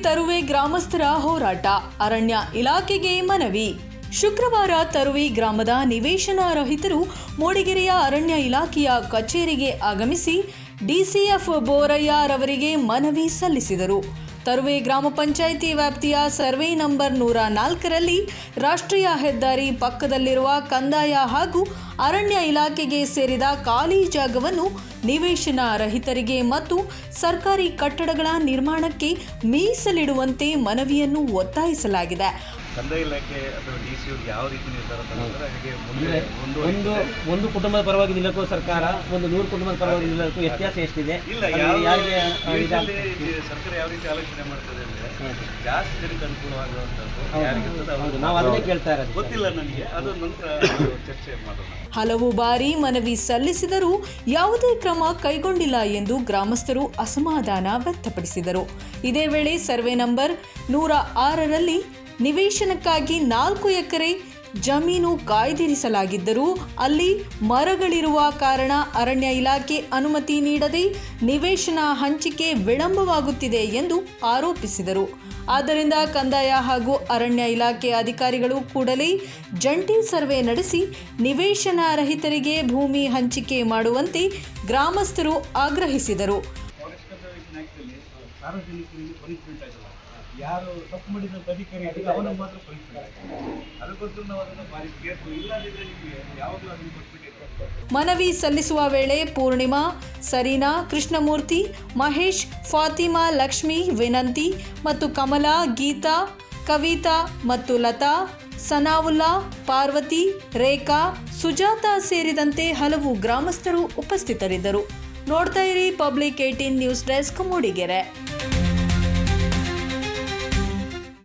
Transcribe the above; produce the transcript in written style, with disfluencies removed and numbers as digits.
ತರುವೆ ಗ್ರಾಮಸ್ಥರ ಹೋರಾಟ, ಅರಣ್ಯ ಇಲಾಖೆಗೆ ಮನವಿ. ಶುಕ್ರವಾರ ತರುವೆ ಗ್ರಾಮದ ನಿವೇಶನ ರಹಿತರು ಮೂಡಿಗೆರೆಯ ಅರಣ್ಯ ಇಲಾಖೆಯ ಕಚೇರಿಗೆ ಆಗಮಿಸಿ ಡಿಸಿಎಫ್ ಬೋರಯ್ಯರವರಿಗೆ ಮನವಿ ಸಲ್ಲಿಸಿದರು. ತರುವೆ ಗ್ರಾಮ ಪಂಚಾಯಿತಿ ವ್ಯಾಪ್ತಿಯ ಸರ್ವೆ ನಂಬರ್ 104ರಲ್ಲಿ ರಾಷ್ಟ್ರೀಯ ಹೆದ್ದಾರಿ ಪಕ್ಕದಲ್ಲಿರುವ ಕಂದಾಯ ಹಾಗೂ ಅರಣ್ಯ ಇಲಾಖೆಗೆ ಸೇರಿದ ಖಾಲಿ ಜಾಗವನ್ನು ನಿವೇಶನ ರಹಿತರಿಗೆ ಮತ್ತು ಸರ್ಕಾರಿ ಕಟ್ಟಡಗಳ ನಿರ್ಮಾಣಕ್ಕೆ ಮೀಸಲಿಡುವಂತೆ ಮನವಿಯನ್ನು ಒತ್ತಾಯಿಸಲಾಗಿದೆ. ಕಂದಾಯ ಇಲಾಖೆ ಅಥವಾ ಡಿಸಿ ಯಾವ ರೀತಿ ನಿರ್ಧಾರ ತಗೊಂಡ್ರೆ ಹಾಗೆ ಒಂದು ಕುಟುಂಬದ ಪರವಾಗಿ ನಿಲ್ಲಕ್ಕೂ ಸರ್ಕಾರ, ಒಂದು 100 ಕುಟುಂಬದ ಪರವಾಗಿ ನಿಲ್ಲಕ್ಕೂ ವ್ಯತ್ಯಾಸ ಎಷ್ಟಿದೆ? ಇಲ್ಲ, ಸರ್ಕಾರ ಯಾವ ರೀತಿ ಆಲೋಚನೆ ಮಾಡ್ತದೆ ಅಂದ್ರೆ ಜಾಸ್ತಿ ಜನಕ್ಕೆ ಅನುಕೂಲವಾಗುವಂಥದ್ದು ನಾವು ಅದನ್ನೇ ಕೇಳ್ತಾ ಇರೋದು. ಗೊತ್ತಿಲ್ಲ ನನಗೆ, ಅದು ನಂತರ ಚರ್ಚೆ ಮಾಡೋಣ. ಹಲವು ಬಾರಿ ಮನವಿ ಸಲ್ಲಿಸಿದರೂ ಯಾವುದೇ ಕ್ರಮ ಕೈಗೊಂಡಿಲ್ಲ ಎಂದು ಗ್ರಾಮಸ್ಥರು ಅಸಮಾಧಾನ ವ್ಯಕ್ತಪಡಿಸಿದರು. ಇದೇ ವೇಳೆ ಸರ್ವೆ ನಂಬರ್ 106ರಲ್ಲಿ ನಿವೇಶನಕ್ಕಾಗಿ 4 ಎಕರೆ ಜಮೀನು ಕಾಯ್ದಿರಿಸಲಾಗಿದ್ದರೂ ಅಲ್ಲಿ ಮರಗಳಿರುವ ಕಾರಣ ಅರಣ್ಯ ಇಲಾಖೆ ಅನುಮತಿ ನೀಡದೆ ನಿವೇಶನ ಹಂಚಿಕೆ ವಿಳಂಬವಾಗುತ್ತಿದೆ ಎಂದು ಆರೋಪಿಸಿದರು. ಆದ್ದರಿಂದ ಕಂದಾಯ ಹಾಗೂ ಅರಣ್ಯ ಇಲಾಖೆ ಅಧಿಕಾರಿಗಳು ಕೂಡಲೇ ಜಂಟಿ ಸರ್ವೆ ನಡೆಸಿ ನಿವೇಶನ ರಹಿತರಿಗೆ ಭೂಮಿ ಹಂಚಿಕೆ ಮಾಡುವಂತೆ ಗ್ರಾಮಸ್ಥರು ಆಗ್ರಹಿಸಿದರು. ಯಾರು ತಪ್ಪು ಮಾಡಿದ ಅಧಿಕಾರಿ ಅವನಿಗೆ ಮಾತ್ರ ಅದಕ್ಕೋಸ್ಕರ ನಾವು ಅದನ್ನು ಭಾರಿ ಕೇರ್ಫುಲ್, ಇಲ್ಲದಿದ್ದರೆ ನಿಮಗೆ ಯಾವಾಗಲೂ ಅದನ್ನು ಕೊಟ್ಬಿಟ್ಟಿರ್ತಾರೆ. ಮನವಿ ಸಲ್ಲಿಸುವ ವೇಳೆ ಪೂರ್ಣಿಮಾ, ಸರೀನಾ, ಕೃಷ್ಣಮೂರ್ತಿ, ಮಹೇಶ್, ಫಾತಿಮಾ, ಲಕ್ಷ್ಮಿ, ವಿನಂತಿ ಮತ್ತು ಕಮಲಾ, ಗೀತಾ, ಕವಿತಾ ಮತ್ತು ಲತಾ, ಸನಾವುಲ್ಲಾ, ಪಾರ್ವತಿ, ರೇಖಾ, ಸುಜಾತಾ ಸೇರಿದಂತೆ ಹಲವು ಗ್ರಾಮಸ್ಥರು ಉಪಸ್ಥಿತರಿದ್ದರು. ನೋಡ್ತಾ ಇರಿ ಪಬ್ಲಿಕ್ 18 ನ್ಯೂಸ್ ಡೆಸ್ಕ್ ಮೂಡಿಗೆರೆ.